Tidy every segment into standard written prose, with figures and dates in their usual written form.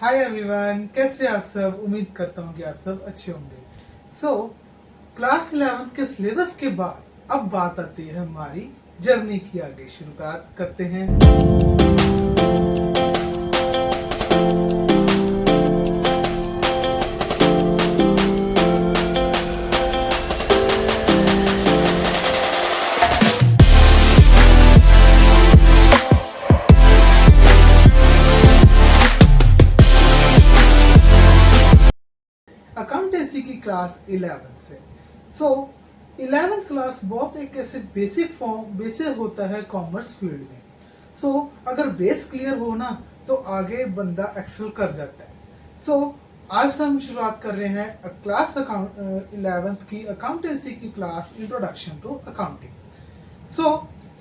Hi everyone, कैसे आप सब। उम्मीद करता हूँ कि आप सब अच्छे होंगे। क्लास 11 के सिलेबस के बाद अब बात आती है हमारी जर्नी की। आगे शुरुआत करते हैं। अकाउंटेंसी की क्लास 11 से 11 क्लास बहुत एक ऐसे बेसिक होता है कॉमर्स फील्ड में। अगर बेस क्लियर हो ना तो आगे बंदा एक्सेल कर जाता है। आज हम शुरुआत कर रहे हैं क्लास 11th की अकाउंटेंसी की class introduction to accounting.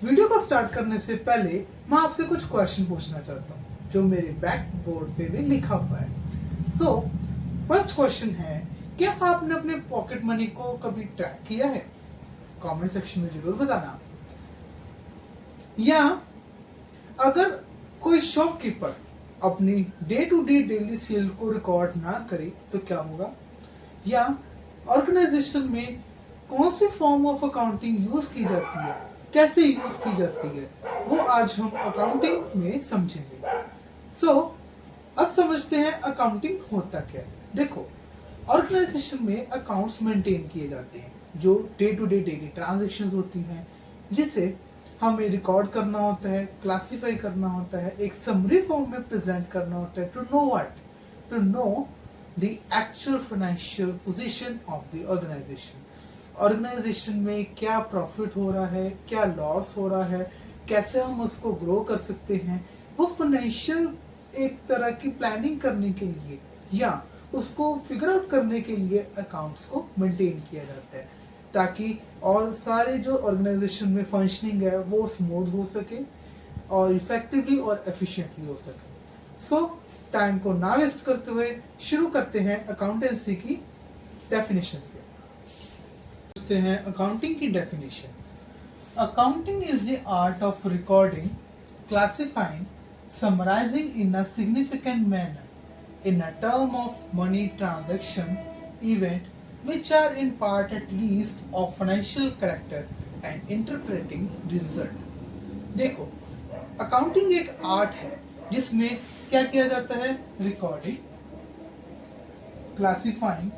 Video को स्टार्ट करने से पहले मैं आपसे कुछ क्वेश्चन पूछना चाहता हूँ जो मेरे बैक बोर्ड पे भी लिखा हुआ है। फर्स्ट क्वेश्चन है, क्या आपने अपने पॉकेट मनी को कभी ट्रैक किया है? कमेंट सेक्शन में जरूर बताना। या अगर कोई शॉपकीपर अपनी day to day daily sale को रिकॉर्ड ना करे तो क्या होगा? या ऑर्गेनाइजेशन में कौन सी फॉर्म ऑफ अकाउंटिंग यूज की जाती है, कैसे यूज की जाती है, वो आज हम अकाउंटिंग में समझेंगे। अब समझते हैं अकाउंटिंग होता क्या है। देखो, ऑर्गेनाइजेशन में अकाउंट्स मेंटेन किए जाते हैं जो day to day daily transactions होती हैं, जिसे हमें रिकॉर्ड करना होता है, क्लासिफाई करना होता है, एक समरी फॉर्म में प्रेजेंट करना होता है to know the actual financial position of the organisation में क्या प्रॉफिट हो रहा है, क्या लॉस हो रहा है, कैसे हम उसको ग्रो कर सकते हैं। वो फाइनेंशियल एक तरह की प्लानिंग करने के लिए या उसको फिगर आउट करने के लिए अकाउंट्स को मेंटेन किया जाता है, ताकि और सारे जो ऑर्गेनाइजेशन में फंक्शनिंग है वो स्मूथ हो सके और इफेक्टिवली और एफिशिएंटली हो सके। टाइम को ना वेस्ट करते हुए शुरू करते हैं अकाउंटेंसी की डेफिनेशन से। पूछते हैं अकाउंटिंग की definition. Accounting is the art of recording, classifying, summarizing in a significant manner in a term of money transaction event which are in part at least of financial character and interpreting result। देखो, accounting एक art है जिसमें क्या किया जाता है? Recording, classifying,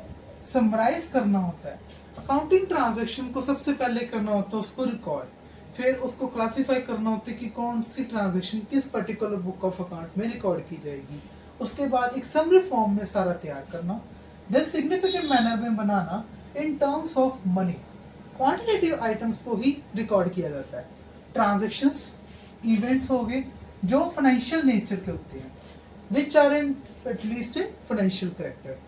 summarise करना होता है। अकाउंटिंग ट्रांजैक्शन को सबसे पहले करना होता है उसको रिकॉर्ड, फिर उसको क्लासिफाई करना होता है कि कौन सी ट्रांजैक्शन किस पर्टिकुलर बुक ऑफ अकाउंट में रिकॉर्ड की जाएगी। उसके बाद एक समरी फॉर्म में सारा तैयार करना, देन सिग्निफिकेंट मैनर में बनाना in terms of money. Quantitative items को ही रिकॉर्ड किया जाता है। ट्रांजैक्शंस, इवेंट्स हो गए जो फाइनेंशियल नेचर के होते हैं, which are in at least in financial character,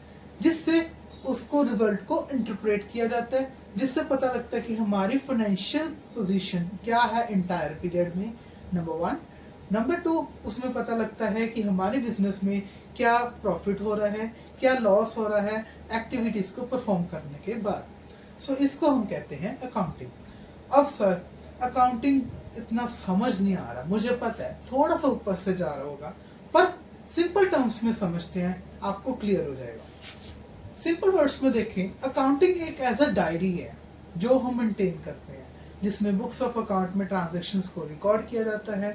जिससे उसको रिजल्ट को इंटरप्रेट किया जाता है, जिससे पता लगता है कि हमारी फाइनेंशियल पोजीशन क्या है इंटायर पीरियड में, नंबर 1। नंबर 2, उसमें पता लगता है कि हमारे बिजनेस में क्या प्रॉफिट हो रहा है, क्या लॉस हो रहा है एक्टिविटीज को परफॉर्म करने के बाद। इसको हम कहते हैं अकाउंटिंग। अब सर, अकाउंटिंग इतना समझ नहीं आ रहा, मुझे पता है थोड़ा सा ऊपर से जा रहा होगा, पर सिंपल टर्म्स में समझते हैं, आपको क्लियर हो जाएगा। सिंपल वर्ड्स में देखें, अकाउंटिंग एक एज अ डायरी है जो हम मेंटेन करते हैं, जिसमें बुक्स ऑफ अकाउंट में ट्रांजैक्शंस को रिकॉर्ड किया जाता है,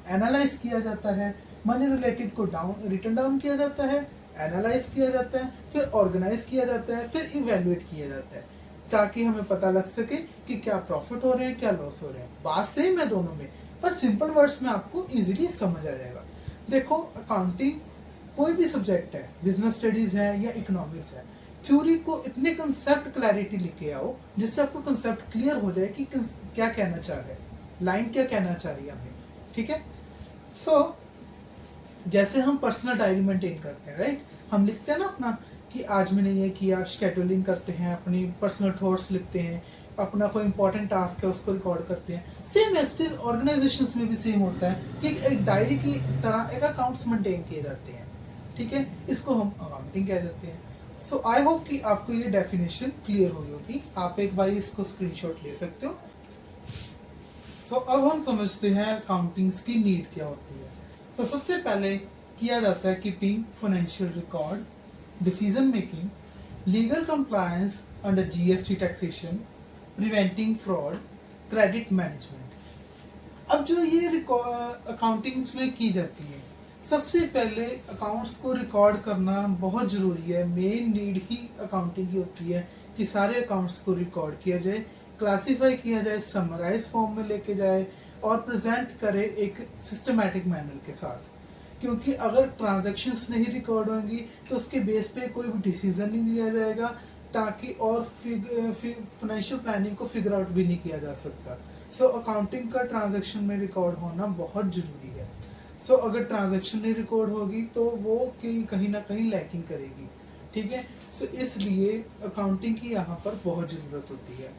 एनालाइज किया जाता है, मनी रिलेटेड को रिटन डाउन किया जाता है, एनालाइज किया जाता है, फिर ऑर्गेनाइज किया जाता है, फिर इवेल्युएट किया जाता है, ताकि हमें पता लग सके कि क्या प्रॉफिट हो रहे हैं, क्या लॉस हो रहे हैं। बात सेम है दोनों में, पर सिंपल वर्ड्स में आपको इजीली समझ आ जाएगा। देखो, अकाउंटिंग कोई भी सब्जेक्ट है, बिजनेस स्टडीज है या इकोनॉमिक्स है, थ्योरी को इतने कंसेप्ट क्लैरिटी लेके आओ जिससे आपको कंसेप्ट क्लियर हो जाए कि क्या कहना चाह रहे हैं, लाइन क्या कहना चाह रही है हमें। ठीक है, जैसे हम पर्सनल डायरी मेंटेन करते हैं, राइट, हम लिखते हैं ना अपना कि आज मैंने ये किया, शेड्यूलिंग करते हैं, अपनी पर्सनल थॉट्स लिखते हैं, अपना कोई इंपॉर्टेंट टास्क है उसको रिकॉर्ड करते हैं। सेम एज ऑर्गेनाइजेशंस में भी सेम होता है कि एक डायरी की तरह एक अकाउंट्स मेंटेन किए जाते हैं। ठीक है, इसको हम अकाउंटिंग कह देते हैं। आई होप कि आपको ये डेफिनेशन क्लियर हुई होगी। आप एक बार इसको स्क्रीनशॉट ले सकते हो। अब हम समझते हैं अकाउंटिंग्स की नीड क्या होती है। सबसे पहले किया जाता है keeping financial record, decision making, legal compliance under GST taxation, preventing fraud, credit management. अब जो ये अकाउंटिंग्स में की जाती है, सबसे पहले अकाउंट्स को रिकॉर्ड करना बहुत ज़रूरी है। मेन नीड ही अकाउंटिंग की होती है कि सारे अकाउंट्स को रिकॉर्ड किया जाए, क्लासीफाई किया जाए, समराइज फॉर्म में लेके जाए और प्रेजेंट करे एक सिस्टमैटिक मैनर के साथ। क्योंकि अगर ट्रांजैक्शंस नहीं रिकॉर्ड होंगी तो उसके बेस पे कोई भी डिसीजन नहीं लिया जाएगा, ताकि और फाइनेंशियल प्लानिंग को फिगर आउट भी नहीं किया जा सकता। सो अकाउंटिंग का ट्रांजैक्शन में रिकॉर्ड होना बहुत ज़रूरी है। सो अगर ट्रांजैक्शन नहीं रिकॉर्ड होगी तो वो कहीं ना कहीं लैकिंग करेगी, ठीक है। सो इसलिए अकाउंटिंग की यहाँ पर बहुत ज़रूरत होती है।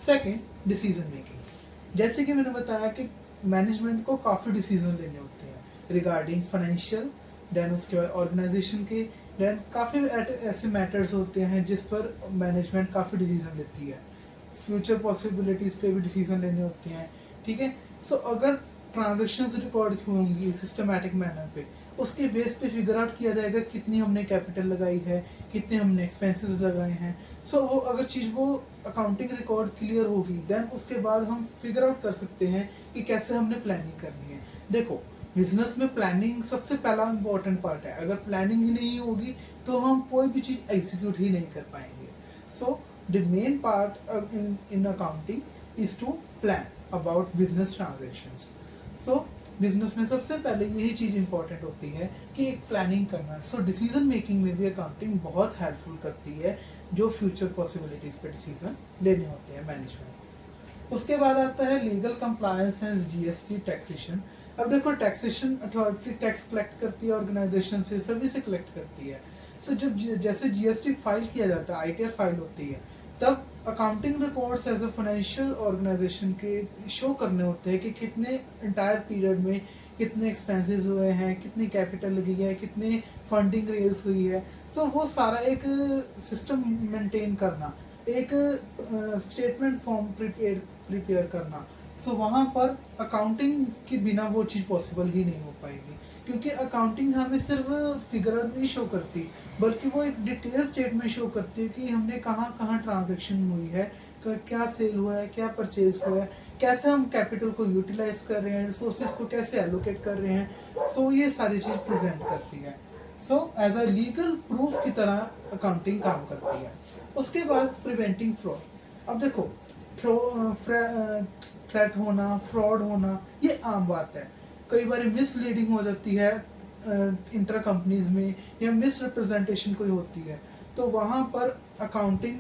Second, decision making. जैसे कि मैंने बताया कि मैनेजमेंट को काफ़ी डिसीजन लेने होते हैं रिगार्डिंग फाइनेंशियल, देन उसके बाद ऑर्गेनाइजेशन के, देन काफ़ी ऐसे मैटर्स होते हैं जिस पर मैनेजमेंट काफ़ी डिसीजन लेती है। फ्यूचर पॉसिबिलिटीज़ पे भी डिसीजन लेने होते हैं, ठीक है। सो अगर ट्रांजेक्शन्स रिकॉर्ड होंगी सिस्टमैटिक मैनर पे, उसके बेस पे फिगर आउट किया जाएगा कितनी हमने कैपिटल लगाई है, कितने हमने एक्सपेंसेस लगाए हैं। सो वो अगर चीज़ वो अकाउंटिंग रिकॉर्ड क्लियर होगी, देन उसके बाद हम फिगर आउट कर सकते हैं कि कैसे हमने प्लानिंग करनी है। देखो, बिजनेस में प्लानिंग सबसे पहला इम्पोर्टेंट पार्ट है। अगर प्लानिंग ही नहीं होगी तो हम कोई भी चीज़ एग्जीक्यूट ही नहीं कर पाएंगे। So the main part in accounting is to plan about business transactions. So business में सबसे पहले यही चीज़ इंपॉर्टेंट होती है कि एक प्लानिंग करना। सो डिसीजन मेकिंग में भी अकाउंटिंग बहुत हेल्पफुल करती है, जो फ्यूचर पॉसिबिलिटीज़ पे डिसीजन लेने होते हैं मैनेजमेंट को। उसके बाद आता है legal compliance and GST taxation. अब देखो, टैक्सेशन अथॉरिटी टैक्स कलेक्ट करती है ऑर्गेनाइजेशन से, सभी से कलेक्ट करती है। सो जब जैसे जीएसटी फाइल किया जाता है, आईटीआर फाइल होती है, तब accounting records as a financial organisation के शो करने होते हैं कि कितने इंटायर पीरियड में कितने एक्सपेंसेस हुए हैं, कितनी कैपिटल लगी है, कितनी फंडिंग रेज हुई है। सो वो सारा एक सिस्टम मेंटेन करना, एक स्टेटमेंट फॉर्म प्रिपेयर करना। सो वहाँ पर अकाउंटिंग के बिना वो चीज़ पॉसिबल ही नहीं हो पाएगी, क्योंकि अकाउंटिंग हमें सिर्फ फिगर नहीं शो करती, बल्कि वो एक डिटेल स्टेटमेंट शो करती है कि हमने कहाँ कहाँ ट्रांजैक्शन हुई है, क्या सेल हुआ है, क्या परचेज हुआ है, कैसे हम कैपिटल को यूटिलाइज कर रहे हैं, रिसोर्सेज को कैसे एलोकेट कर रहे हैं। सो ये सारी चीज़ प्रेजेंट करती है। So as a legal proof की तरह अकाउंटिंग काम करती है। उसके बाद प्रिवेंटिंग फ्रॉड। अब देखो, थ्रेट होना, फ्रॉड होना, ये आम बात है। कई बार मिसलीडिंग हो जाती है इंटर कंपनीज में, या मिस रिप्रेजेंटेशन कोई होती है, तो वहाँ पर अकाउंटिंग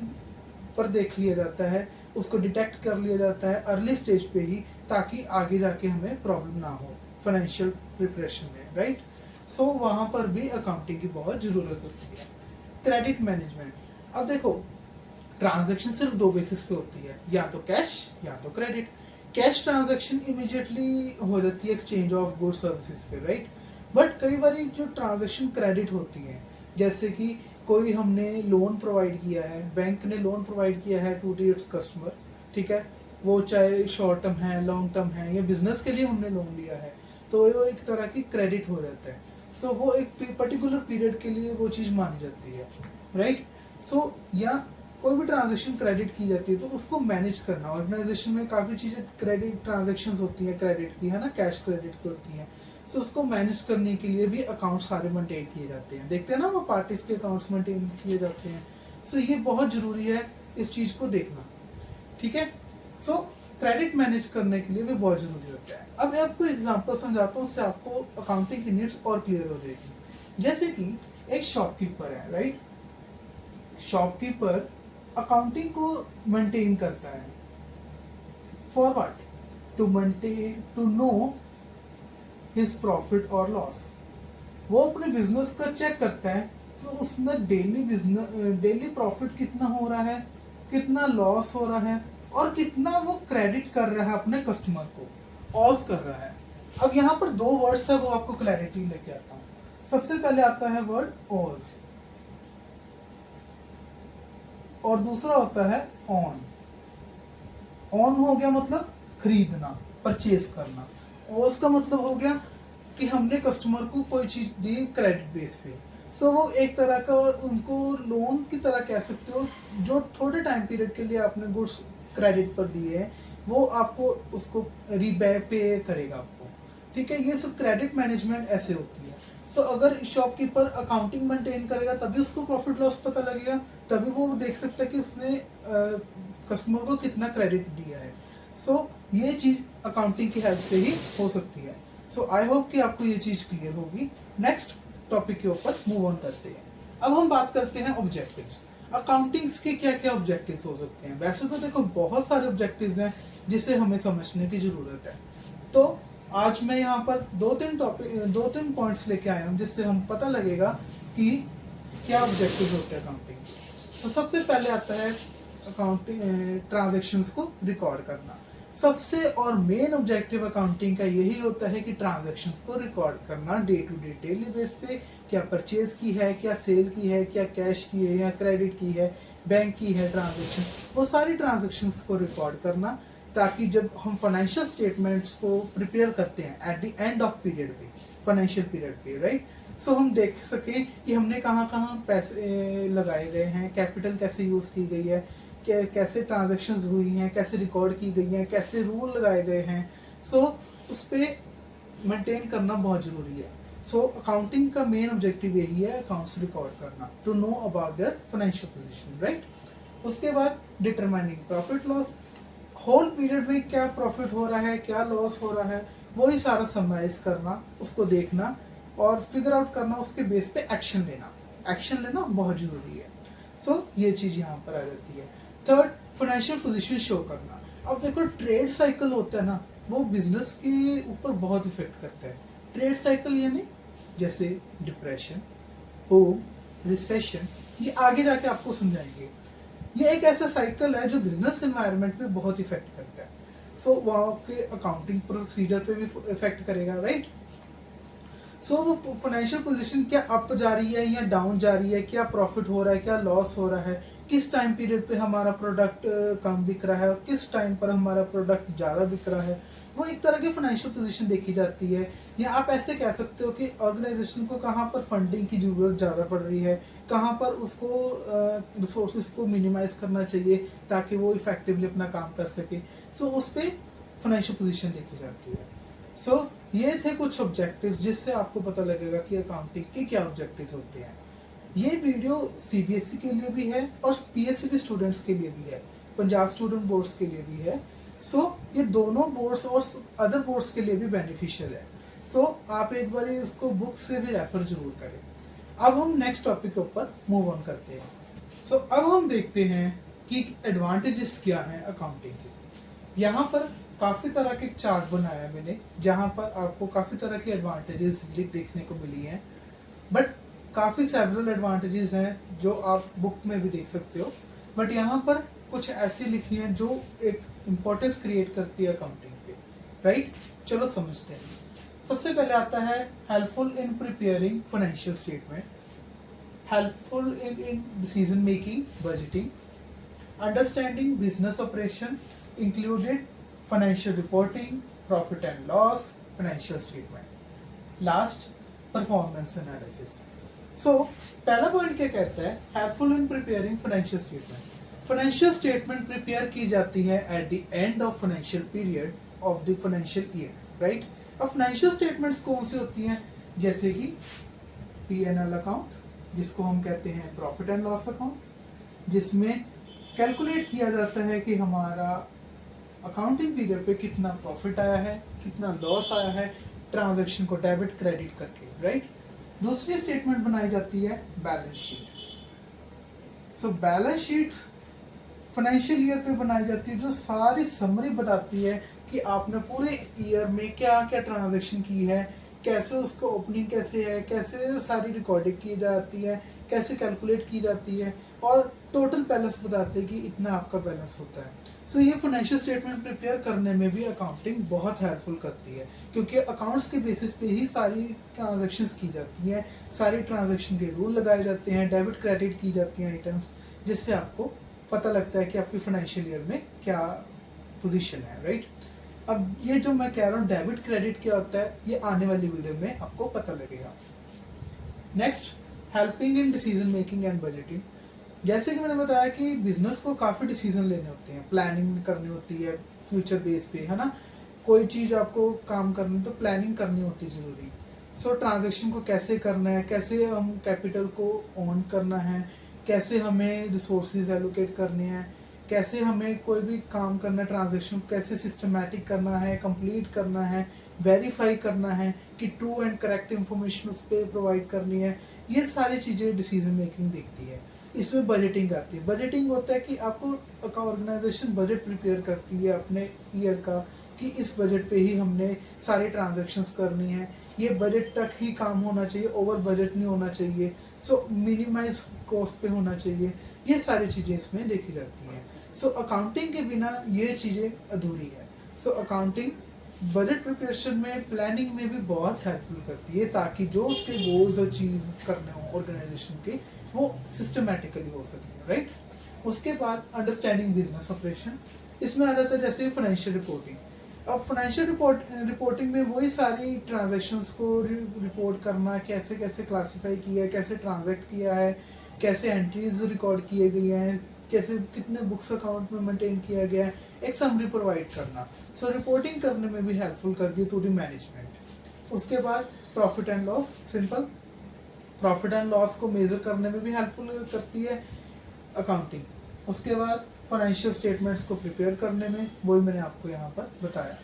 पर देख लिया जाता है, उसको डिटेक्ट कर लिया जाता है अर्ली स्टेज पे ही, ताकि आगे जाके हमें प्रॉब्लम ना हो फाइनेंशियल प्रिपरेशन में, राइट। सो वहाँ पर भी अकाउंटिंग की बहुत ज़रूरत होती है। Credit management. अब देखो, ट्रांजैक्शन सिर्फ दो बेसिस पे होती है, या तो कैश या तो क्रेडिट। कैश ट्रांजैक्शन इमीडिएटली हो जाती है एक्सचेंज ऑफ गुड्स सर्विसेज पे, राइट। बट कई बार जो ट्रांजैक्शन क्रेडिट होती है, जैसे कि कोई हमने लोन प्रोवाइड किया है, बैंक ने लोन प्रोवाइड किया है टू इट्स कस्टमर, ठीक है, वो चाहे शॉर्ट टर्म है, लॉन्ग टर्म है, या बिजनेस के लिए हमने लोन लिया है, तो वो एक तरह की क्रेडिट हो जाता है। सो वो एक पर्टिकुलर पीरियड के लिए वो चीज़ मानी जाती है, राइट। सो या कोई भी ट्रांजैक्शन क्रेडिट की जाती है तो उसको मैनेज करना, ऑर्गेनाइजेशन में काफ़ी चीज़ें क्रेडिट ट्रांजैक्शंस होती हैं क्रेडिट की, है ना, कैश क्रेडिट की होती हैं। सो उसको मैनेज करने के लिए भी अकाउंट सारे मेंटेन किए जाते हैं, देखते हैं ना वो पार्टीज के अकाउंट्स मेंटेन किए जाते हैं। सो ये बहुत ज़रूरी है इस चीज़ को देखना, ठीक है। सो क्रेडिट मैनेज करने के लिए भी बहुत ज़रूरी होता है। अब मैं आपको एग्जांपल समझाता हूँ, उससे आपको अकाउंटिंग की नीड्स और क्लियर हो जाएगी। जैसे कि एक शॉपकीपर है, राइट। शॉपकीपर अकाउंटिंग को मेंटेन करता है for what, to know his profit और लॉस। वो अपने बिजनेस का चेक करता है कि उसमें डेली प्रॉफिट कितना हो रहा है, कितना लॉस हो रहा है, और कितना वो क्रेडिट कर रहा है अपने कस्टमर को, ऑज कर रहा है। अब यहाँ पर दो वर्ड्स है, वो आपको क्लैरिटी लेके आता हूँ। सबसे पहले आता है वर्ड ऑज, और दूसरा होता है ऑन। ऑन हो गया मतलब खरीदना, परचेज करना। ऑज का मतलब हो गया कि हमने कस्टमर को कोई चीज दी क्रेडिट बेस पे, सो वो एक तरह का उनको लोन की तरह कह सकते हो, जो थोड़े टाइम पीरियड के लिए आपने गुड्स क्रेडिट पर दिए हैं वो आपको उसको रीबे पे करेगा आपको, ठीक है। ये सब क्रेडिट मैनेजमेंट ऐसे होती है। सो अगर शॉपकीपर अकाउंटिंग मेंटेन करेगा तभी उसको प्रॉफिट लॉस पता लगेगा, तभी वो देख सकता है कि उसने कस्टमर को कितना क्रेडिट दिया है। सो ये चीज अकाउंटिंग की हेल्प से ही हो सकती है। सो आई होप कि आपको ये चीज क्लियर होगी। नेक्स्ट टॉपिक के ऊपर मूव ऑन करते हैं। अब हम बात करते हैं ऑब्जेक्टिव्स। अकाउंटिंग्स के क्या क्या ऑब्जेक्टिव्स हो सकते हैं। वैसे तो देखो बहुत सारे ऑब्जेक्टिव्स हैं जिसे हमें समझने की जरूरत है। तो आज मैं यहाँ पर दो तीन पॉइंट्स लेके आया हूँ जिससे हम पता लगेगा कि क्या ऑब्जेक्टिव्स होते हैं अकाउंटिंग। तो सबसे पहले आता है अकाउंटिंग ट्रांजैक्शंस को रिकॉर्ड करना। सबसे और मेन ऑब्जेक्टिव अकाउंटिंग का यही होता है कि ट्रांजैक्शंस को रिकॉर्ड करना day to day daily base पे, क्या परचेज की है, क्या सेल की है, क्या कैश की है या क्रेडिट की है, बैंक की है ट्रांजैक्शन, वो सारी ट्रांजैक्शंस को रिकॉर्ड करना, ताकि जब हम फाइनेंशियल स्टेटमेंट्स को प्रिपेयर करते हैं eight the end of period पे, फाइनेंशियल पीरियड पे, राइट, सो हम देख सकें कि हमने कहाँ कहाँ पैसे लगाए गए हैं, कैपिटल कैसे यूज की गई है, कैसे ट्रांजैक्शंस हुई हैं, कैसे रिकॉर्ड की गई हैं, कैसे रूल लगाए गए हैं। सो उस पर मेंटेन करना बहुत जरूरी है। सो अकाउंटिंग का मेन ऑब्जेक्टिव यही है, अकाउंट्स रिकॉर्ड करना, to know about their financial position, right. उसके बाद determining profit loss, whole period में क्या प्रॉफिट हो रहा है, क्या लॉस हो रहा है, वही सारा समराइज करना, उसको देखना और फिगर आउट करना, उसके बेस पे एक्शन लेना। एक्शन लेना बहुत जरूरी है। सो ये चीज यहाँ पर आ जाती है। थर्ड, फाइनेंशियल पोजीशन शो करना। अब देखो ट्रेड साइकिल होता है ना, वो बिजनेस के ऊपर बहुत इफेक्ट करता है। ट्रेड साइकिल यानी जैसे डिप्रेशन, बूम, रिसेशन, ये आगे जाके आपको समझाएंगे। ये एक ऐसा साइकिल है जो बिजनेस एनवायरनमेंट पे बहुत इफेक्ट करता है। सो वहाँ के अकाउंटिंग प्रोसीजर पे भी इफेक्ट करेगा, राइट। सो वो फाइनेंशियल पोजीशन क्या अप जा रही है या डाउन जा रही है, क्या प्रॉफिट हो रहा है, क्या लॉस हो रहा है, किस टाइम पीरियड पे हमारा प्रोडक्ट कम बिक रहा है और किस टाइम पर हमारा प्रोडक्ट ज़्यादा बिक रहा है, वो एक तरह की फाइनेंशियल पोजीशन देखी जाती है। या आप ऐसे कह सकते हो कि ऑर्गेनाइजेशन को कहाँ पर फंडिंग की जरूरत ज़्यादा पड़ रही है, कहाँ पर उसको रिसोर्सेज को मिनिमाइज करना चाहिए ताकि वो इफेक्टिवली अपना काम कर सके। सो उस पर फाइनेंशियल पोजीशन देखी जाती है। सो ये थे कुछ ऑब्जेक्टिव्स जिससे आपको पता लगेगा कि अकाउंटिंग के क्या ऑब्जेक्टिव्स होते हैं। ये वीडियो सीबीएसई के लिए भी है और पीएससीबी स्टूडेंट्स के लिए भी है, पंजाब स्टूडेंट बोर्ड्स के लिए भी है। सो ये दोनों बोर्ड्स और अदर बोर्ड्स के लिए भी बेनिफिशियल है। सो आप एक बार इसको बुक से भी रेफर जरूर करें। अब हम नेक्स्ट टॉपिक के ऊपर मूव ऑन करते हैं। सो अब हम देखते हैं कि एडवांटेजेस क्या हैं अकाउंटिंग के। यहाँ पर काफ़ी तरह के चार्ट बनाया मैंने, जहाँ पर आपको काफ़ी तरह के एडवांटेजेस देखने को मिली हैं, बट काफ़ी सेवरल एडवांटेजेस हैं जो आप बुक में भी देख सकते हो, बट यहाँ पर कुछ ऐसी लिखी हैं जो एक इम्पोर्टेंस क्रिएट करती है अकाउंटिंग पे, राइट। चलो समझते हैं। सबसे पहले आता है helpful in preparing financial statement, helpful in decision making, budgeting, understanding business operation included financial reporting, profit and loss, financial statement, last performance analysis. So पहला पॉइंट क्या कहता है, helpful in preparing financial statement. Financial statement prepare की जाती है at the end of financial period of the financial year, right. अब financial statements कौन सी होती हैं, जैसे कि P&L अकाउंट, जिसको हम कहते हैं प्रॉफिट एंड लॉस अकाउंट, जिसमें कैलकुलेट किया जाता है कि हमारा अकाउंटिंग पीरियड पे कितना प्रॉफिट आया है, कितना लॉस आया है, ट्रांजैक्शन को डेबिट क्रेडिट करके, राइट। दूसरी स्टेटमेंट बनाई जाती है balance sheet. So balance sheet financial year पे बनाई जाती है, जो सारी समरी बताती है कि आपने पूरे ईयर में क्या क्या ट्रांजैक्शन की है, कैसे उसको ओपनिंग कैसे है, कैसे सारी रिकॉर्डिंग की जाती है, कैसे कैलकुलेट की जाती है, और टोटल बैलेंस बताते हैं कि इतना आपका बैलेंस होता है। सो ये फाइनेंशियल स्टेटमेंट प्रिपेयर करने में भी अकाउंटिंग बहुत हेल्पफुल करती है, क्योंकि अकाउंट्स के बेसिस पे ही सारी ट्रांजैक्शंस की जाती हैं, सारी ट्रांजैक्शन के रूल लगाए जाते हैं, डेबिट क्रेडिट की जाती हैं आइटम्स, जिससे आपको पता लगता है कि आपकी फाइनेंशियल ईयर में क्या पोजीशन है, राइट। अब ये जो मैं कह रहा हूँ डेबिट क्रेडिट क्या होता है, ये आने वाली वीडियो में आपको पता लगेगा। Next, helping in decision making and budgeting. जैसे कि मैंने बताया कि बिजनेस को काफ़ी डिसीजन लेने होते हैं, प्लानिंग करनी होती है फ्यूचर बेस पे, है ना। कोई चीज़ आपको काम करनी तो प्लानिंग करनी होती है ज़रूरी। सो ट्रांजेक्शन को कैसे करना है, कैसे हम कैपिटल को ऑन करना है, कैसे हमें रिसोर्सेज एलोकेट करने हैं, कैसे हमें कोई भी काम करना है, ट्रांजेक्शन कैसे सिस्टमेटिक करना है, कंप्लीट करना है, वेरीफाई करना है कि ट्रू एंड करेक्ट इन्फॉर्मेशन उस पर प्रोवाइड करनी है। ये सारी चीज़ें डिसीजन मेकिंग देखती है। इसमें बजटिंग आती है। बजटिंग होता है कि आपको ऑर्गेनाइजेशन बजट प्रिपेयर करती है अपने ईयर का, कि इस बजट पे ही हमने सारी ट्रांजैक्शंस करनी है, ये बजट तक ही काम होना चाहिए, ओवर बजट नहीं होना चाहिए, सो मिनिमाइज कॉस्ट पे होना चाहिए। ये सारी चीज़ें इसमें देखी जाती हैं। सो अकाउंटिंग के बिना ये चीज़ें अधूरी है। सो अकाउंटिंग बजट प्रिपरेशन में, प्लानिंग में भी बहुत हेल्पफुल करती है, ताकि जो उसके गोल्स अचीव करने हो ऑर्गेनाइजेशन के, वो सिस्टमेटिकली हो सके, राइट। उसके बाद अंडरस्टैंडिंग बिजनेस ऑपरेशन, इसमें आ जाता है जैसे फाइनेंशियल रिपोर्टिंग। अब फाइनेंशियल रिपोर्टिंग में वही सारी ट्रांजैक्शंस को रिपोर्ट करना, कैसे कैसे क्लासिफाई किया है, कैसे ट्रांजैक्ट किया है, कैसे एंट्रीज रिकॉर्ड किए गए हैं, कैसे कितने बुक्स अकाउंट में मेंटेन किया गया है, एक समरी प्रोवाइड करना। सो रिपोर्टिंग करने में भी हेल्पफुल करती है टू द मैनेजमेंट। उसके बाद profit and loss, simple profit and loss को मेजर करने में भी हेल्पफुल करती है अकाउंटिंग। उसके बाद फाइनेंशियल स्टेटमेंट्स को प्रिपेयर करने में, वही मैंने आपको यहाँ पर बताया।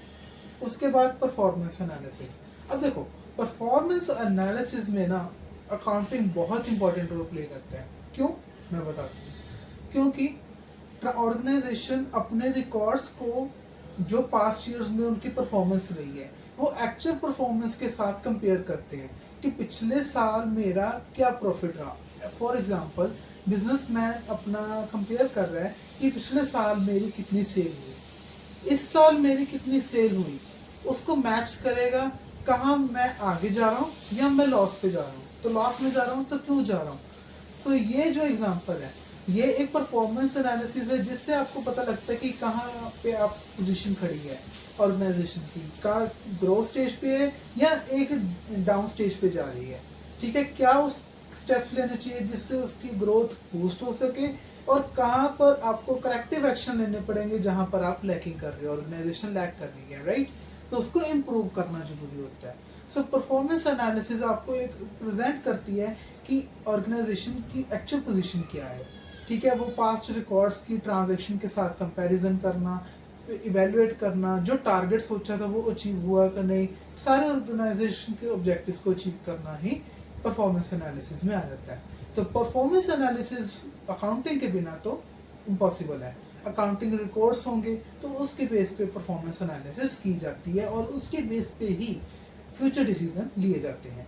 उसके बाद परफॉर्मेंस एनालिसिस। अब देखो, परफॉर्मेंस एनालिसिस में ना अकाउंटिंग बहुत इंपॉर्टेंट रोल प्ले करता है। क्यों, मैं बताता हूँ। क्योंकि ऑर्गेनाइजेशन अपने रिकॉर्ड्स को, जो पास्ट ईयर्स में उनकी परफॉर्मेंस रही है, वो एक्चुअल परफॉर्मेंस के साथ कंपेयर करते हैं कि पिछले साल मेरा क्या प्रॉफिट रहा। फॉर एग्जांपल, बिजनेसमैन अपना कंपेयर कर रहा है कि पिछले साल मेरी कितनी सेल हुई, इस साल मेरी कितनी सेल हुई, उसको मैच करेगा कहाँ मैं आगे जा रहा हूँ या मैं लॉस पे जा रहा हूँ। तो लॉस में जा रहा हूँ तो क्यों जा रहा हूँ। सो ये जो एग्जांपल है, ये एक परफॉर्मेंस एनालिसिस है, जिससे आपको पता लगता है कि कहाँ पे आप पोजीशन खड़ी है ऑर्गेनाइजेशन की, का ग्रोथ स्टेज पे है या एक डाउन स्टेज पे जा रही है। ठीक है, क्या उस स्टेप्स लेने चाहिए जिससे उसकी ग्रोथ बूस्ट हो सके, और कहाँ पर आपको करेक्टिव एक्शन लेने पड़ेंगे जहाँ पर आप लैकिंग कर रहे हो, ऑर्गेनाइजेशन लैक कर रही है, राइट। तो उसको इम्प्रूव करना जरूरी होता है। सो परफॉर्मेंस एनालिसिस आपको एक प्रेजेंट करती है कि ऑर्गेनाइजेशन की एक्चुअल पोजीशन क्या है। ठीक है, वो पास्ट रिकॉर्ड्स की ट्रांजैक्शन के साथ कंपैरिजन करना, इवेलुएट करना, जो टारगेट सोचा था वो अचीव हुआ कि नहीं, सारे ऑर्गेनाइजेशन के ऑब्जेक्टिव्स को अचीव करना ही परफॉर्मेंस एनालिसिस में आ जाता है। तो परफॉर्मेंस एनालिसिस अकाउंटिंग के बिना तो इम्पॉसिबल है। अकाउंटिंग रिकॉर्ड्स होंगे तो उसके बेस पे परफॉर्मेंस एनालिसिस की जाती है, और उसके बेस पे ही फ्यूचर डिसीजन लिए जाते हैं।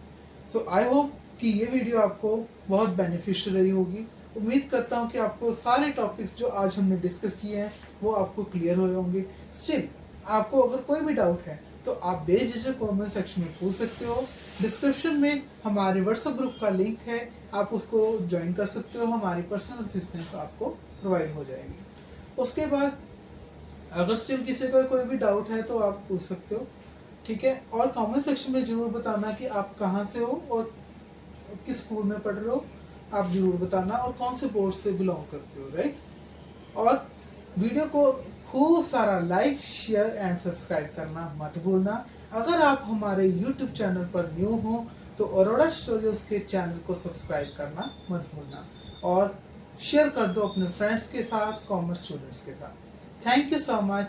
सो आई होप कि ये वीडियो आपको बहुत बेनिफिशियल रही होगी। उम्मीद करता हूँ कि आपको सारे टॉपिक्स जो आज हमने डिस्कस किए हैं वो आपको क्लियर हुए होंगे। स्टिल आपको अगर कोई भी डाउट है तो आप बेझिझक कमेंट सेक्शन में पूछ सकते हो। डिस्क्रिप्शन में हमारे व्हाट्सएप ग्रुप का लिंक है, आप उसको ज्वाइन कर सकते हो। हमारी पर्सनल असिस्टेंस आपको प्रोवाइड हो जाएगी। उसके बाद अगर स्टिल किसी का कोई भी डाउट है तो आप पूछ सकते हो, ठीक है। और कमेंट सेक्शन में जरूर बताना कि आप कहाँ से हो और किस स्कूल में पढ़ रहे हो, आप जरूर बताना, और कौन से बोर्ड से बिलोंग करते हो, राइट। और वीडियो को खूब सारा लाइक, शेयर एंड सब्सक्राइब करना मत भूलना। अगर आप हमारे यूट्यूब चैनल पर न्यू हो तो अरोड़ा स्टूडियोज के चैनल को सब्सक्राइब करना मत भूलना, और शेयर कर दो अपने फ्रेंड्स के साथ, कॉमर्स स्टूडेंट्स के साथ। Thank you so much.